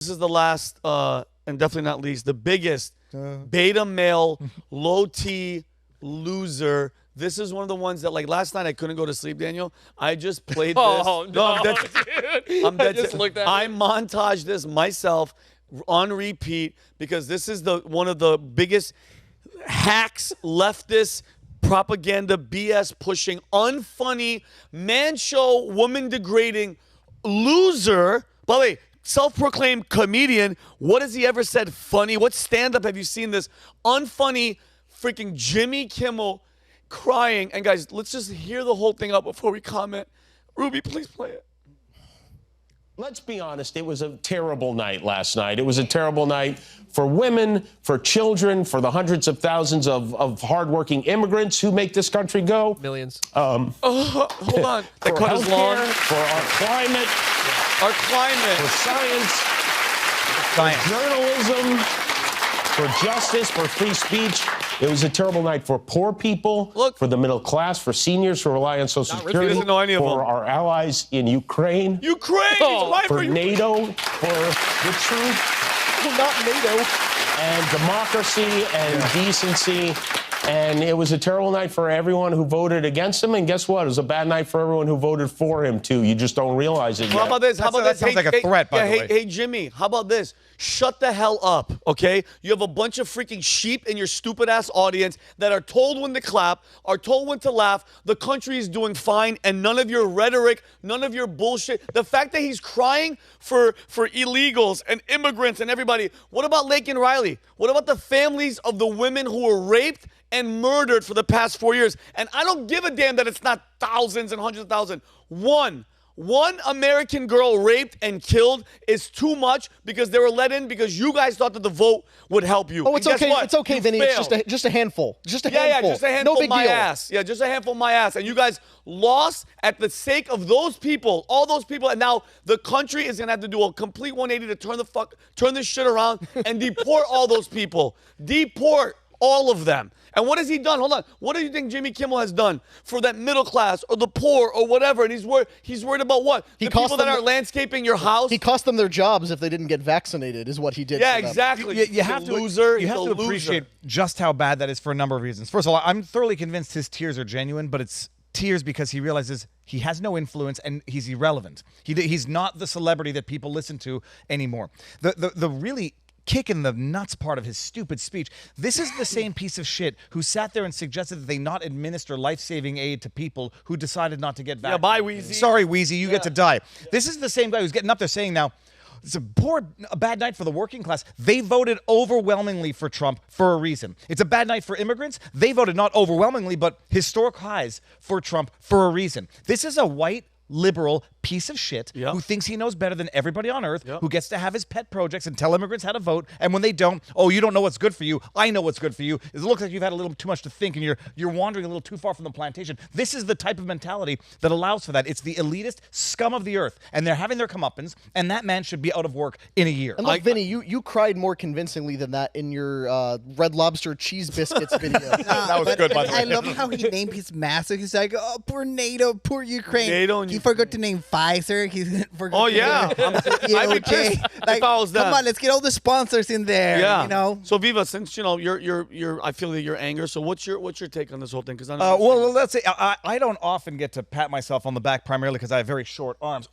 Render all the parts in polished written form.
This is the last, and definitely not least, the biggest beta male, low T loser. This is one of the ones that, like, last night I couldn't go to sleep, Daniel. I just played this. Oh, no, I'm dead. dude. I'm dead. I just looked at I it. montaged this myself on repeat because this is one of the biggest hacks, leftist propaganda, BS pushing, unfunny, man show, woman degrading loser. By the way, self-proclaimed comedian. What has he ever said funny? What stand-up have you seen this unfunny freaking Jimmy Kimmel crying? And guys, let's just hear the whole thing up before we comment. Ruby, please play it. Let's be honest, it was a terrible night last night. It was a terrible night for women, for children, for the hundreds of thousands of hardworking immigrants who make this country go. Millions. Hold on. For That cut is long. healthcare, for our climate, Our climate. for science, for journalism, for justice, for free speech. It was a terrible night for poor people, for the middle class, for seniors who rely on Social Security, doesn't know any of for them. our allies in Ukraine, Ukraine! He's right for you. NATO, for the truth, Not NATO. and democracy and decency. And it was a terrible night for everyone who voted against him. And guess what? It was a bad night for everyone who voted for him, too. You just don't realize it Well, yet. how about this? How about That this? sounds like a threat, by the way. Hey, Jimmy, how about this? Shut the hell up, okay? You have a bunch of freaking sheep in your stupid-ass audience that are told when to clap, are told when to laugh. The country is doing fine, and none of your rhetoric, none of your bullshit. The fact that he's crying for illegals and immigrants and everybody. What about Lake and Riley? What about the families of the women who were raped and murdered for the past 4 years? And I don't give a damn that it's not thousands and hundreds of thousands. One American girl raped and killed is too much because they were let in because you guys thought that the vote would help you. Oh, it's And guess okay. what? It's okay, You Vinny. failed. It's just a handful. Just a handful. Yeah, just a handful No big my deal. ass. Yeah, just a handful my ass. And you guys lost at the sake of those people, all those people. And now the country is gonna have to do a complete 180 to turn this shit around and deport all those people. Deport all of them. And what has he done? Hold on. What do you think Jimmy Kimmel has done for that middle class or the poor or whatever? And he's worried about what? The people that are landscaping your house? He cost them their jobs if they didn't get vaccinated, is what he did. Yeah, for them. exactly. You have to, loser. you have to appreciate just how bad that is for a number of reasons. First of all, I'm thoroughly convinced his tears are genuine, but it's tears because he realizes he has no influence and he's irrelevant. He's not the celebrity that people listen to anymore. The really kick in the nuts part of his stupid speech. This is the same piece of shit who sat there and suggested that they not administer life-saving aid to people who decided not to get vaccinated. Yeah, bye, Wheezy. Sorry, Wheezy, you get to die. This is the same guy who's getting up there saying now, it's a bad night for the working class. They voted overwhelmingly for Trump for a reason. It's a bad night for immigrants. They voted not overwhelmingly, but historic highs for Trump for a reason. This is a white liberal piece of shit who thinks he knows better than everybody on earth, who gets to have his pet projects and tell immigrants how to vote, and when they don't, oh, you don't know what's good for you. I know what's good for you. It looks like you've had a little too much to think and you're wandering a little too far from the plantation. This is the type of mentality that allows for that. It's the elitist scum of the earth, and they're having their comeuppance, and that man should be out of work in a year. And look, Vinny, you cried more convincingly than that in your Red Lobster cheese biscuits video. That was good, by the way. I love how he named his master. He's like, oh, poor NATO, poor Ukraine. NATO and he forgot to name Pfizer. He forgot Oh, to yeah. name I'd be pissed if I was them. Come on, let's get all the sponsors in there. Yeah. You know? So Viva, since you know you're I feel that you're angry. So what's your take on this whole thing? Because well, let's say I don't often get to pat myself on the back primarily because I have very short arms.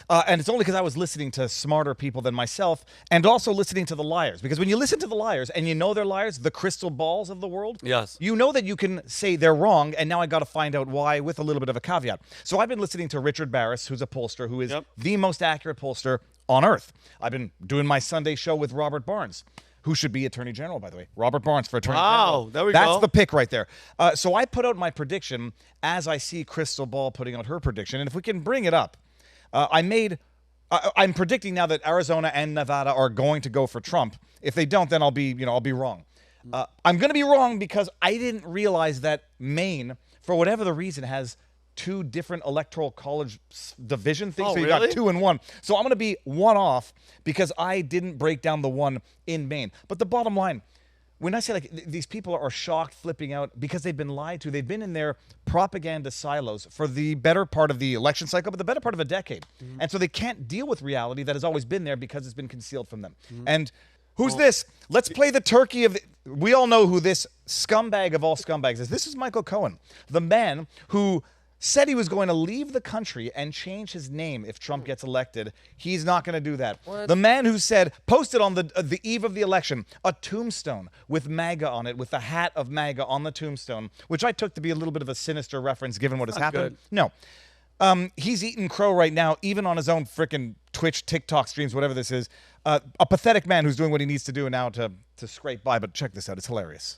And it's only because I was listening to smarter people than myself and also listening to the liars. Because when you listen to the liars and you know they're liars, the crystal balls of the world, yes, you know that you can say they're wrong. And now I got to find out why with a little bit of a caveat. So I've been listening to Richard Barris, who's a pollster, who is the most accurate pollster on earth. I've been doing my Sunday show with Robert Barnes, who should be Attorney General, by the way. Robert Barnes for Attorney General. Wow, there we go. That's the pick right there. So I put out my prediction as I see Crystal Ball putting out her prediction. And if we can bring it up, I'm predicting now that Arizona and Nevada are going to go for Trump. If they don't, then I'll be wrong. I'm going to be wrong because I didn't realize that Maine, for whatever the reason, has two different electoral college division things. So you got 2 and 1. So I'm going to be one off because I didn't break down the one in Maine. But the bottom line, when I say like these people are shocked, flipping out because they've been lied to. They've been in their propaganda silos for the better part of the election cycle, but the better part of a decade. And so they can't deal with reality that has always been there because it's been concealed from them. And who's this? Let's play the turkey of the... We all know who this scumbag of all scumbags is. This is Michael Cohen, the man who said he was going to leave the country and change his name if Trump gets elected. He's not going to do that. The man who said, posted on the eve of the election, a tombstone with MAGA on it, with the hat of MAGA on the tombstone, which I took to be a little bit of a sinister reference given what has happened. Good. No. He's eating crow right now, even on his own frickin' Twitch, TikTok streams, whatever this is. A pathetic man who's doing what he needs to do now to scrape by. But check this out. It's hilarious.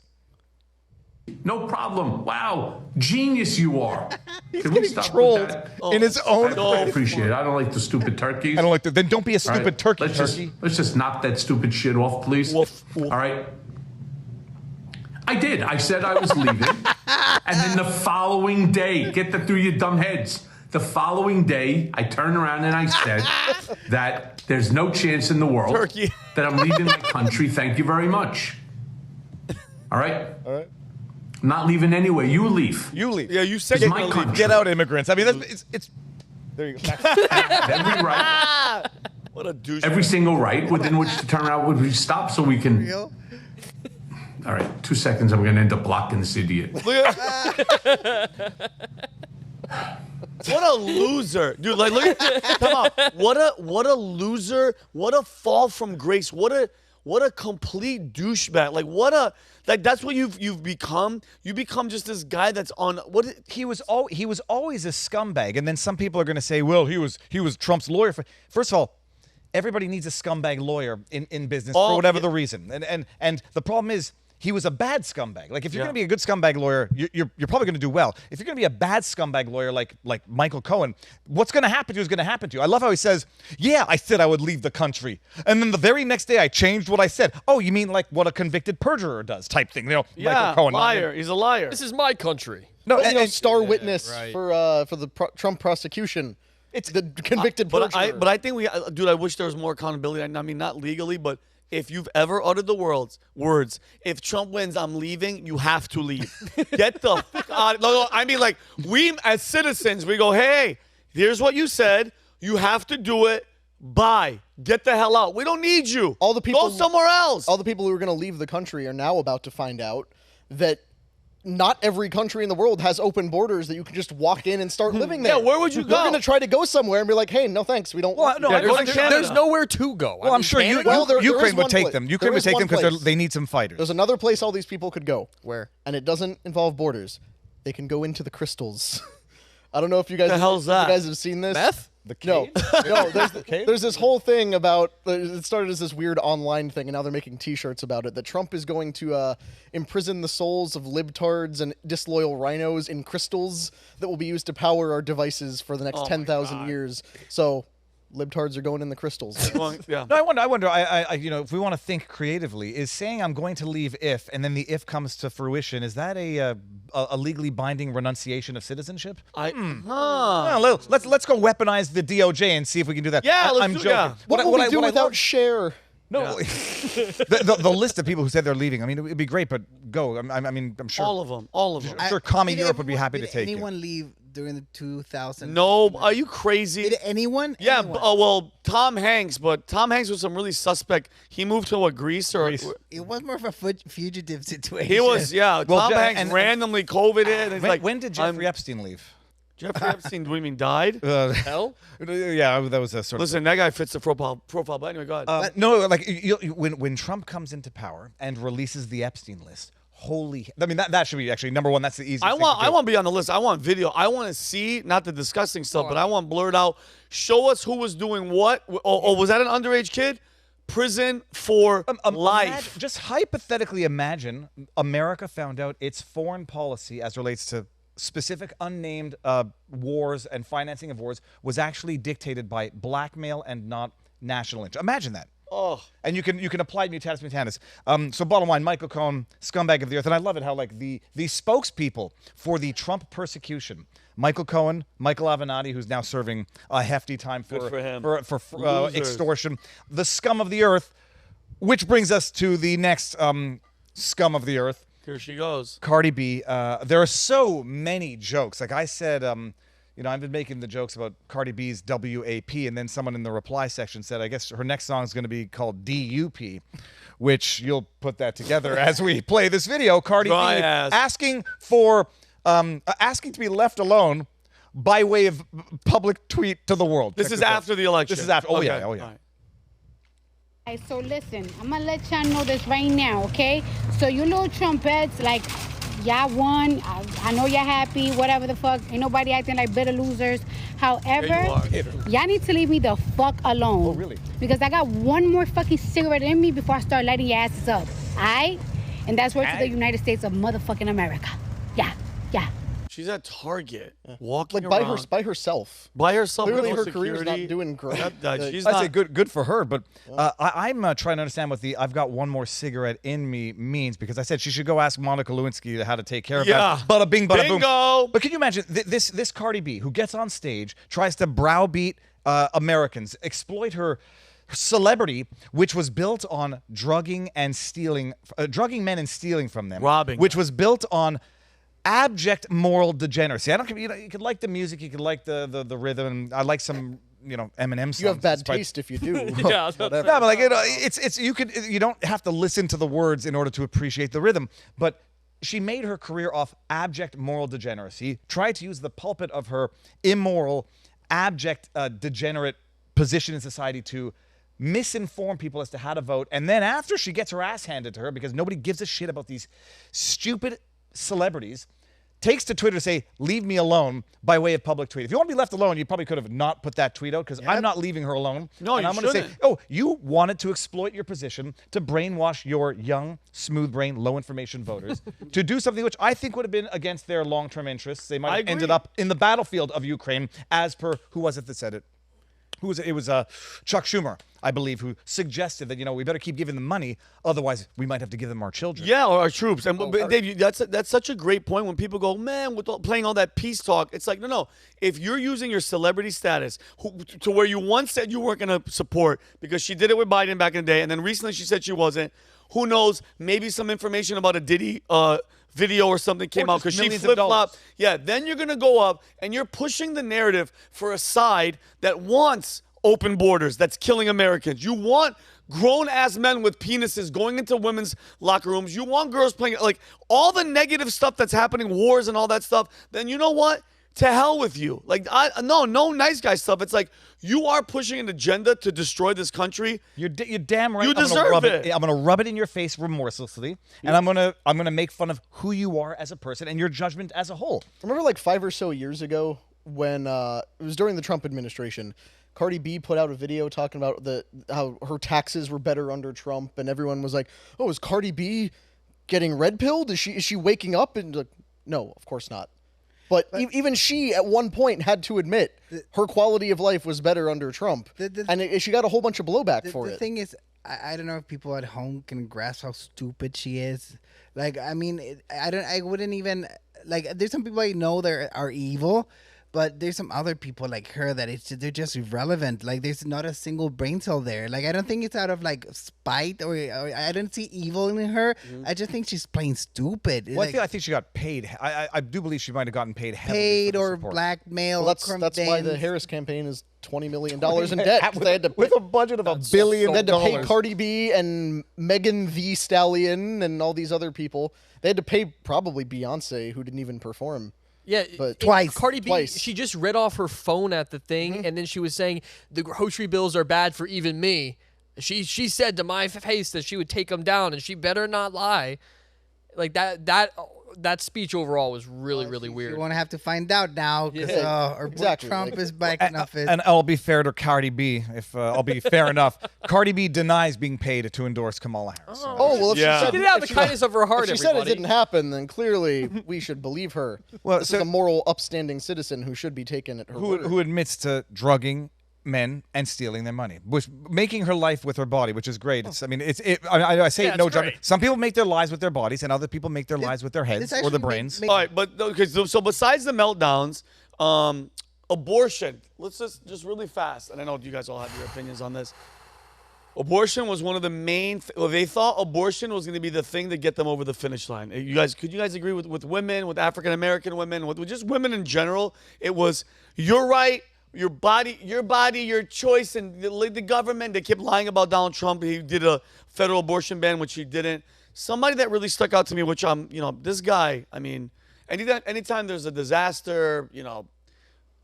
No problem. Wow, genius you are. Can we stop trolled with that? in his own... I appreciate it. I don't like the stupid turkeys. I don't like that. Then don't be a All right, stupid turkey. let's just knock that stupid shit off, please. Woof. All right. I did. I said I was leaving. And then the following day, get that through your dumb heads. The following day, I turned around and I said that there's no chance in the world Turkey. that I'm leaving my country. Thank you very much. All right? All right. I'm not leaving anywhere. You leave. You leave. Yeah, you said It's my country. Get out, immigrants. I mean, it's there you go. Every right, What a douche. every single right within which to turn around would we stop so we can. Real? All right, 2 seconds. I'm going to end up blocking this idiot. Look at what a loser, dude! Like, look at come on. What a loser! What a fall from grace! What a complete douchebag! Like that's what you've become. You become just this guy that's on He was always a scumbag, and then some people are going to say, well, he was Trump's lawyer. First of all, everybody needs a scumbag lawyer in business for whatever the reason, and the problem is. He was a bad scumbag. Like, if you're going to be a good scumbag lawyer, you're probably going to do well. If you're going to be a bad scumbag lawyer like Michael Cohen, what's going to happen to you is going to happen to you. I love how he says, yeah, I said I would leave the country. And then the very next day, I changed what I said. Oh, you mean like what a convicted perjurer does type thing. You know, yeah, Michael Cohen. liar. He's a liar. This is my country. No, and star witness right. for the Trump prosecution. It's the convicted But perjurer. but I think dude, I wish there was more accountability. I mean, not legally, but if you've ever uttered the words, if Trump wins, I'm leaving, you have to leave. Get the fuck out. No, I mean, like, we as citizens, we go, hey, here's what you said. You have to do it. Bye. Get the hell out. We don't need you. All the people go somewhere else. All the people who are going to leave the country are now about to find out that not every country in the world has open borders that you can just walk in and start living there. Yeah, where would you go? They're going to try to go somewhere and be like, hey, no thanks, we don't want no, Yeah, go to Canada. There's nowhere to go. Well, I'm sure there is Ukraine would one take place. them. There Ukraine would is take one them because place. they need some fighters. There's another place all these people could go. Where? And it doesn't involve borders. They can go into the crystals. I don't know if you guys, The hell's that? you guys have seen this. Meth? No, there's this whole thing about, it started as this weird online thing, and now they're making t-shirts about it, that Trump is going to imprison the souls of libtards and disloyal rhinos in crystals that will be used to power our devices for the next 10,000 years. So, libtards are going in the crystals. Yeah. No, I wonder. I you know, if we want to think creatively, is saying I'm going to leave if, and then the if comes to fruition, is that a legally binding renunciation of citizenship? Well, let's go weaponize the DOJ and see if we can do that. Yeah, let's I'm do- joking. yeah. What will we do I without love- share? No, the list of people who said they're leaving. I mean, it'd be great, but go. I mean, I'm sure. All of them. All of them. I'm sure commie Did Europe would be everyone- happy to did take anyone leave during the 2000? No, are you crazy? Did anyone? Yeah, Anyone? oh well, Tom Hanks, but Tom Hanks was some really suspect. He moved to Greece or It was more of a fugitive situation. he was, yeah. Well, Tom Je- Hanks and- randomly COVID'd it. And he's like, when did Jeffrey Epstein leave? Jeffrey Epstein? What do you mean died? Hell? Yeah, that was a sort of. Listen, that guy fits the profile. But anyway, go ahead. No, like when Trump comes into power and releases the Epstein list, I mean that should be actually number one. That's the easiest. I thing want to do. to be on the list. I want video. I want to see not the disgusting stuff, but I want blurred out. Show us who was doing what. Oh, was that an underage kid? Prison for life. Just hypothetically imagine America found out its foreign policy as relates to specific unnamed wars and financing of wars was actually dictated by blackmail and not national interest. Imagine that. Oh. And you can apply mutatis mutandis. So bottom line, Michael Cohen, scumbag of the earth, and I love it how like the spokespeople for the Trump persecution, Michael Cohen, Michael Avenatti, who's now serving a hefty time Good for him. for Losers. extortion, the scum of the earth, which brings us to the next scum of the earth. Here she goes. Cardi B. There are so many jokes. Like I said, you know, I've been making the jokes about Cardi B's WAP, and then someone in the reply section said, I guess her next song is going to be called DUP, which you'll put that together as we play this video. Cardi B asking to be left alone by way of public tweet to the world. This is after the election. This is after. Oh, yeah. Oh, yeah. Right, so listen, I'm gonna let y'all know this right now, okay? So you little Trumpets, like, y'all won. I know y'all happy, whatever the fuck. Ain't nobody acting like bitter losers. However, y'all need to leave me the fuck alone. Oh, really? Because I got one more fucking cigarette in me before I start lighting your asses up, all right? And that's word to the United States of motherfucking America. Yeah. She's at Target, walking Like around. by herself. By herself. Clearly with no her career's security. not doing great. She's I'd not say good for her, but I'm trying to understand what the "I've got one more cigarette in me" means, because I said she should go ask Monica Lewinsky how to take care of that. Bada bing, bada boom. Bingo! But can you imagine this Cardi B who gets on stage, tries to browbeat Americans, exploit her celebrity, which was built on drugging men and stealing from them, robbing, which was built on abject moral degeneracy. I don't care. You could like the music, you could like the rhythm. I like some, Eminem songs. You have bad taste if you do. Yeah, whatever. No, but like it's you don't have to listen to the words in order to appreciate the rhythm. But she made her career off abject moral degeneracy. Tried to use the pulpit of her immoral, abject, degenerate position in society to misinform people as to how to vote. And then after she gets her ass handed to her because nobody gives a shit about these stupid celebrities, takes to Twitter to say, leave me alone, by way of public tweet. If you want to be left alone, you probably could have not put that tweet out, because I'm not leaving her alone. No, and I'm shouldn't. say, oh, you wanted to exploit your position to brainwash your young, smooth-brained, low-information voters to do something which I think would have been against their long-term interests. They might have ended up in the battlefield of Ukraine, as per, who was it that said it? Who was it? It was Chuck Schumer, I believe, who suggested that, we better keep giving them money, otherwise we might have to give them our children. Yeah, or our troops. And but Dave, that's such a great point when people go, man, with playing all that peace talk. It's like, no. If you're using your celebrity status to where you once said you weren't going to support because she did it with Biden back in the day, and then recently she said she wasn't, who knows, maybe some information about a Diddy video or something came out because she flip-flopped. Yeah, then you're going to go up and you're pushing the narrative for a side that wants open borders, that's killing Americans. You want grown-ass men with penises going into women's locker rooms. You want girls playing, like, all the negative stuff that's happening, wars and all that stuff. Then you know what? To hell with you. Like, no nice guy stuff. It's like, you are pushing an agenda to destroy this country. You're damn right. You deserve it. I'm gonna rub it in your face remorselessly, and I'm gonna make fun of who you are as a person and your judgment as a whole. Remember, like 5 or so years ago, when it was during the Trump administration, Cardi B put out a video talking about how her taxes were better under Trump, and everyone was like, "Oh, is Cardi B getting red pilled? Is she waking up?" And like, no, of course not. But even she, at one point, had to admit her quality of life was better under Trump, and she got a whole bunch of blowback for it. The thing is, I don't know if people at home can grasp how stupid she is. Like, I mean, I wouldn't even, like, there's some people I know that are evil, but there's some other people like her that they're just irrelevant. Like, there's not a single brain cell there. Like, I don't think it's out of, like, spite or I don't see evil in her. I just think she's plain stupid. Well, I think she got paid. I do believe she might have gotten paid heavily. Paid for or support. blackmail. Well, that's why the Harris campaign is $20 million in debt. They had to with a budget of $1 billion. They had to pay Cardi B and Megan Thee Stallion and all these other people. They had to pay probably Beyonce, who didn't even perform. Yeah, but Cardi B, twice. she just read off her phone at the thing, and then she was saying the grocery bills are bad for even me. She said to my face that she would take them down, and she better not lie. Like that speech overall was really weird. You won't have to find out now because exactly. Trump is backing off it. And I'll be fair to Cardi B, if I'll be fair enough. Cardi B denies being paid to endorse Kamala Harris. Oh, well, if she said, She did it out of the kindness of her heart, if she said it didn't happen, then clearly we should believe her. Well, this is a moral, upstanding citizen who should be taken at her word. Who admits to drugging men and stealing their money, which making her life with her body, which is great. I say no judgment. Some people make their lives with their bodies, and other people make their lives with their heads or their brains. All right, but okay, so besides the meltdowns, abortion. Let's just really fast, and I know you guys all have your opinions on this. Abortion was one of the main. They thought abortion was going to be the thing to get them over the finish line. Could you guys agree with women, with African American women, with just women in general? It was your right, your body, your choice, and the government. They kept lying about Donald Trump. He did a federal abortion ban, which he didn't. Somebody that really stuck out to me, which this guy. I mean, anytime there's a disaster,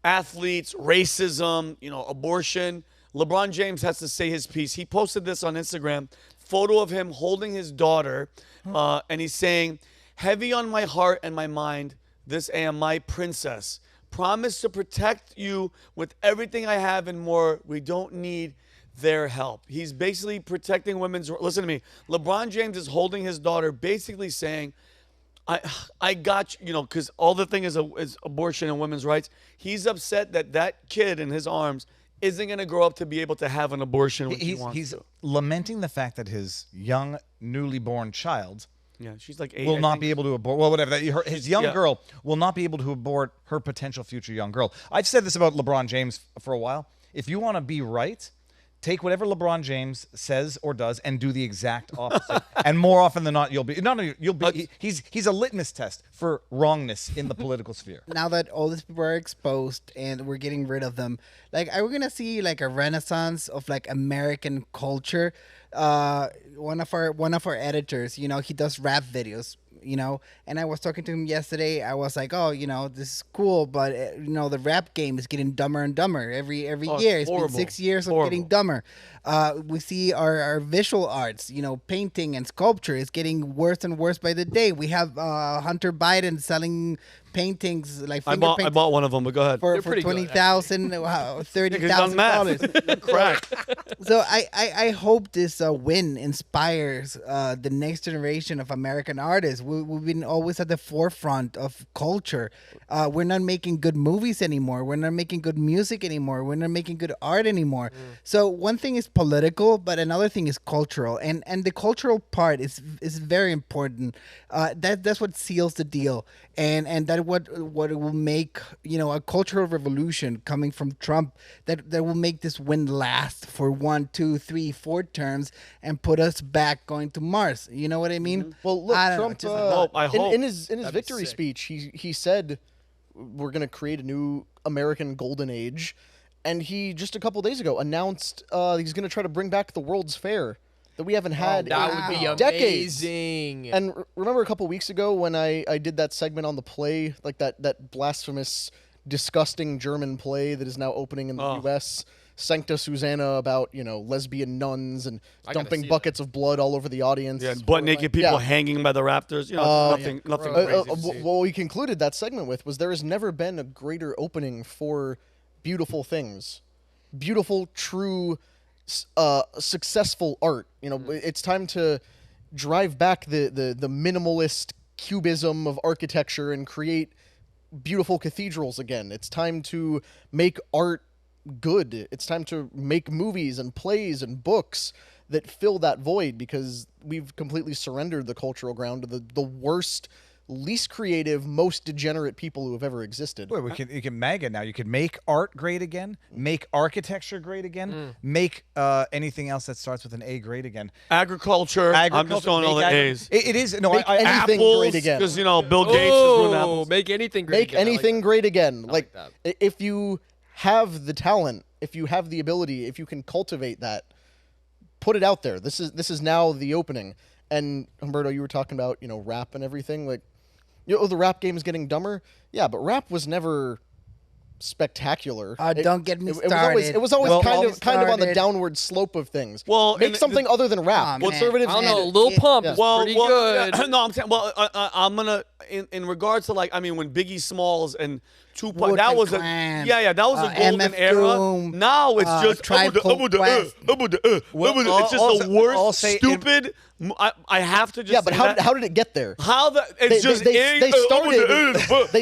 athletes, racism, abortion. LeBron James has to say his piece. He posted this on Instagram, photo of him holding his daughter, and he's saying, "Heavy on my heart and my mind, this am my princess. Promise to protect you with everything I have and more. We don't need their help." He's basically protecting women's. Listen to me. LeBron James is holding his daughter, basically saying, I got you, because all the thing is abortion and women's rights. He's upset that kid in his arms isn't going to grow up to be able to have an abortion when he wants He's to. lamenting the fact that his young, newly born child She's like 8. will not be able to abort. Well, whatever. His young Yeah. girl will not be able to abort her potential future young girl. I've said this about LeBron James for a while. If you want to be right, take whatever LeBron James says or does and do the exact opposite. And more often than not, you'll be. He's a litmus test for wrongness in the political sphere. Now that all these people are exposed and we're getting rid of them, are we gonna see a renaissance of American culture? One of our editors, he does rap videos, and I was talking to him yesterday. I was like, oh, this is cool, but the rap game is getting dumber and dumber every year. It's been 6 years of getting dumber. We see our visual arts, painting and sculpture is getting worse and worse by the day. We have Hunter Biden selling paintings I bought one of them, but go ahead. for $20,000, $30,000. Crack. So I hope this win inspires the next generation of American artists. We've been always at the forefront of culture. We're not making good movies anymore. We're not making good music anymore. We're not making good art anymore. So one thing is political, but another thing is cultural, and the cultural part is very important. That's what seals the deal, and that what it will make a cultural revolution coming from Trump that will make this win last for 1, 2, 3, 4 terms and put us back going to Mars. You know what I mean? Well, look, I don't Trump. know, I hope. In his victory speech, he said we're going to create a new American golden age, and he just a couple days ago announced he's going to try to bring back the World's Fair that we haven't had That in would be decades. amazing. And remember a couple weeks ago when I did that segment on the play, that blasphemous, disgusting German play that is now opening in the U.S., Sancta Susanna, about lesbian nuns and dumping buckets of blood all over the audience. Yeah, butt naked people hanging by the rafters. Nothing crazy. to see. What we concluded that segment with was there has never been a greater opening for beautiful things, beautiful, true, successful art. It's time to drive back the minimalist cubism of architecture and create beautiful cathedrals again. It's time to make art good. It's time to make movies and plays and books that fill that void, because we've completely surrendered the cultural ground to the worst, least creative, most degenerate people who have ever existed. Well, you can MAGA now. You can make art great again, make architecture great again, make anything else that starts with an A great again. Agriculture. I'm just going all the A's. It is no. Make anything Apples, great again. because Bill Gates is doing apples. Make anything great. Make again. I like anything that. great again. like that. If you have the talent, if you have the ability, if you can cultivate that, put it out there. This is now the opening. And Humberto, you were talking about rap and everything. The rap game is getting dumber. Yeah, but rap was never spectacular. Don't get me started. It was always kind of on the started. downward slope of things. Well, make something other than rap. man. Conservatives. I don't know. need- Lil Pump is Well, pretty good. yeah, no, I'm saying. Well, I'm gonna in regards to when Biggie Smalls and Tupac, Wu-Tang that was Clan, that was a golden MF era. Doom, Now it's just Tribe Called Quest. it's just the worst, I'll say stupid. I have to just Yeah, but say how that. did it get there? How the it's just they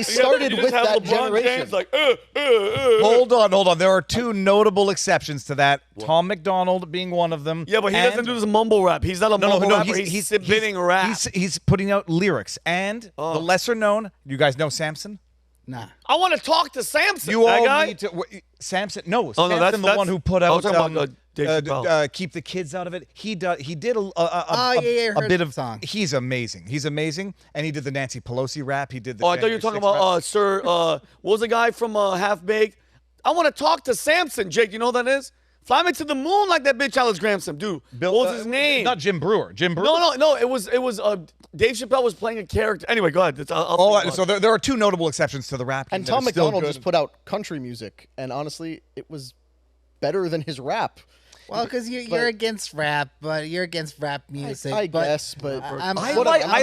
started with have that LeBron generation. James Hold on. There are two notable exceptions to that. Tom McDonald being one of them. Yeah, but he doesn't do this mumble rap. He's not a mumble rapper. He's spitting rap. He's putting out lyrics. And the lesser known, you guys know Samson? Nah. I want to talk to Samson. You that all guy? need to. Samson? No, Oh, no, Samson, the one who put out. I was talking about Keep the kids out of it. He did a heard bit the of song. He's amazing. He's amazing, and he did the Nancy Pelosi rap. He did the. Oh, I thought you were talking about Sir. What was the guy from Half Baked? I want to talk to Samson. Jake, you know who that is? Fly me to the moon like that bitch Alex Gramson, dude. Bill, what was his name? Not Jim Brewer. Jim Brewer. No. It was. Dave Chappelle was playing a character. Anyway, go ahead. So there are two notable exceptions to the rap. And Tom McDonald just put out country music, and honestly, it was better than his rap. Well, because you're against rap, but you're against rap music. I guess, but I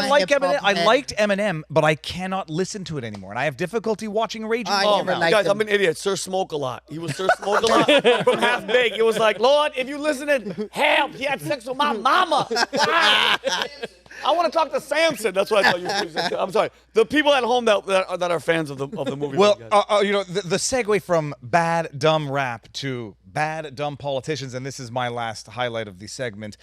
liked Eminem, but I cannot listen to it anymore, and I have difficulty watching Raging Bull now. Guys, I'm an idiot. Sir Smoke a Lot. He was Sir Smoke a Lot from Half Baked. It was like, Lord, if you listening, help! He had sex with my mama. I want to talk to Samson. That's what I thought you were saying. I'm sorry. The people at home that are fans of the movie. Well, the segue from bad, dumb rap to bad, dumb politicians, and this is my last highlight of the segment.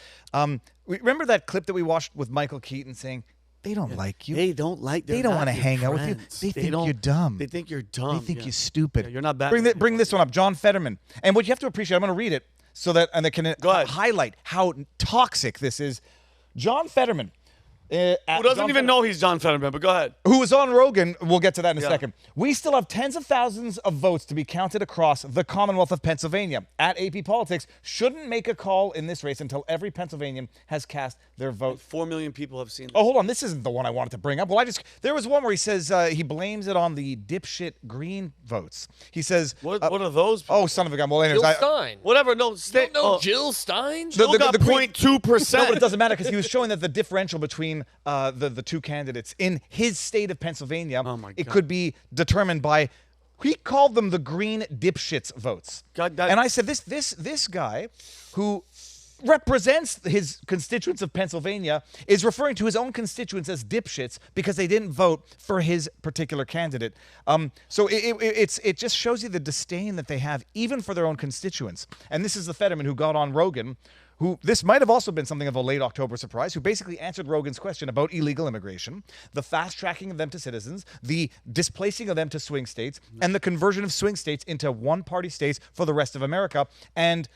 Remember that clip that we watched with Michael Keaton saying, they don't like you. They don't like. They don't want to hang out with you. They think you're dumb. They think you're dumb. They think you're stupid. Yeah, you're not bad. Bring this one up, John Fedman. And what you have to appreciate, I'm going to read it so that they can highlight how toxic this is. John Fetterman. Who doesn't even know he's John Fetterman, but go ahead. Who was on Rogan, we'll get to that in a second. We still have tens of thousands of votes to be counted across the Commonwealth of Pennsylvania. At AP Politics, shouldn't make a call in this race until every Pennsylvanian has cast their vote. 4 million people have seen this. Oh, hold on. This isn't the one I wanted to bring up. Well, there was one where he says he blames it on the dipshit green votes. He says... What are those people? Oh, son of a gun. Well, anyways, Jill Stein. Whatever, no. Jill Stein? Jill got 0.2%. No, but it doesn't matter because he was showing that the differential between the two candidates in his state of Pennsylvania, it could be determined by, he called them the green dipshits votes. And I said, this guy who represents his constituents of Pennsylvania is referring to his own constituents as dipshits because they didn't vote for his particular candidate. So it just shows you the disdain that they have even for their own constituents. And this is the Fetterman who got on Rogan, who this might have also been something of a late October surprise, who basically answered Rogan's question about illegal immigration, the fast-tracking of them to citizens, the displacing of them to swing states, and the conversion of swing states into one-party states for the rest of America. And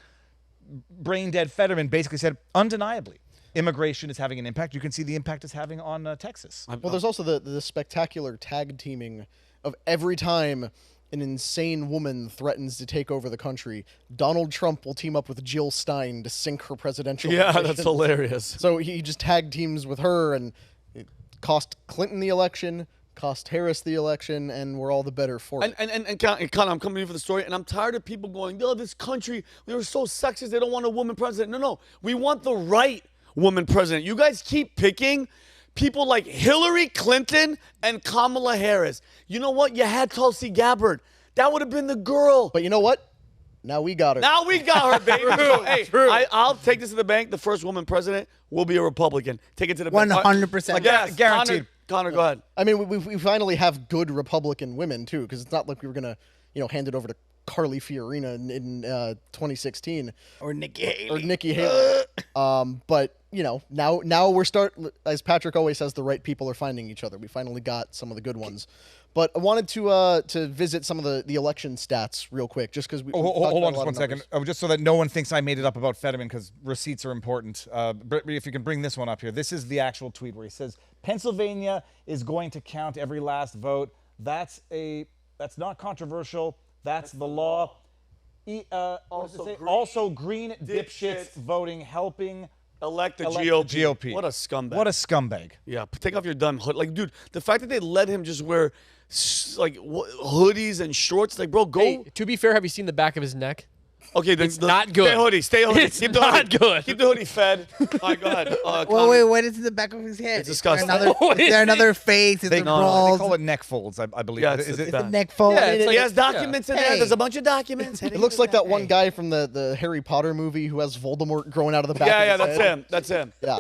brain-dead Fetterman basically said, undeniably, immigration is having an impact. You can see the impact it's having on Texas. Well, there's also the spectacular tag teaming of every time an insane woman threatens to take over the country, Donald Trump will team up with Jill Stein to sink her presidential ambitions. That's hilarious. So he just tag teams with her, and it cost Clinton the election, cost Harris the election, and we're all the better for it. And Connor, I'm coming to you for the story, and I'm tired of people going, oh, this country, they were so sexist, they don't want a woman president. No, we want the right woman president. You guys keep picking people like Hillary Clinton and Kamala Harris. You know what? You had Tulsi Gabbard. That would have been the girl. But you know what? Now we got her. Now we got her, baby. I'll take this to the bank. The first woman president will be a Republican. Take it to the bank. 100%. Yes, guaranteed. Connor, go ahead. I mean, we finally have good Republican women, too, because it's not like we were going to, hand it over to Carly Fiorina in 2016. Or Nikki Haley. But, now we're as Patrick always says, the right people are finding each other. We finally got some of the good ones. But I wanted to visit some of the election stats real quick, just because we hold on just 1 second. Just so that no one thinks I made it up about Fetterman, because receipts are important. If you can bring this one up here. This is the actual tweet where he says, Pennsylvania is going to count every last vote. That's not controversial. That's the law. Also green dipshits voting, helping elect the GOP. What a scumbag. What a scumbag. Yeah, take off your dumb hood. Like, dude, the fact that they let him just wear hoodies and shorts, like, bro, go. Hey, to be fair, have you seen the back of his neck? Okay, then it's not good. Stay hoodie. It's not good. Keep the hoodie fed. All right, go ahead. Wait, what is in the back of his head? It's disgusting. Is there another face? Is they balls? call it neck folds, I believe. Yeah, it's a neck fold. Yeah, he has documents in there. There's a bunch of documents. It looks like that one guy from the Harry Potter movie who has Voldemort growing out of the back of his head. That's him. Yeah.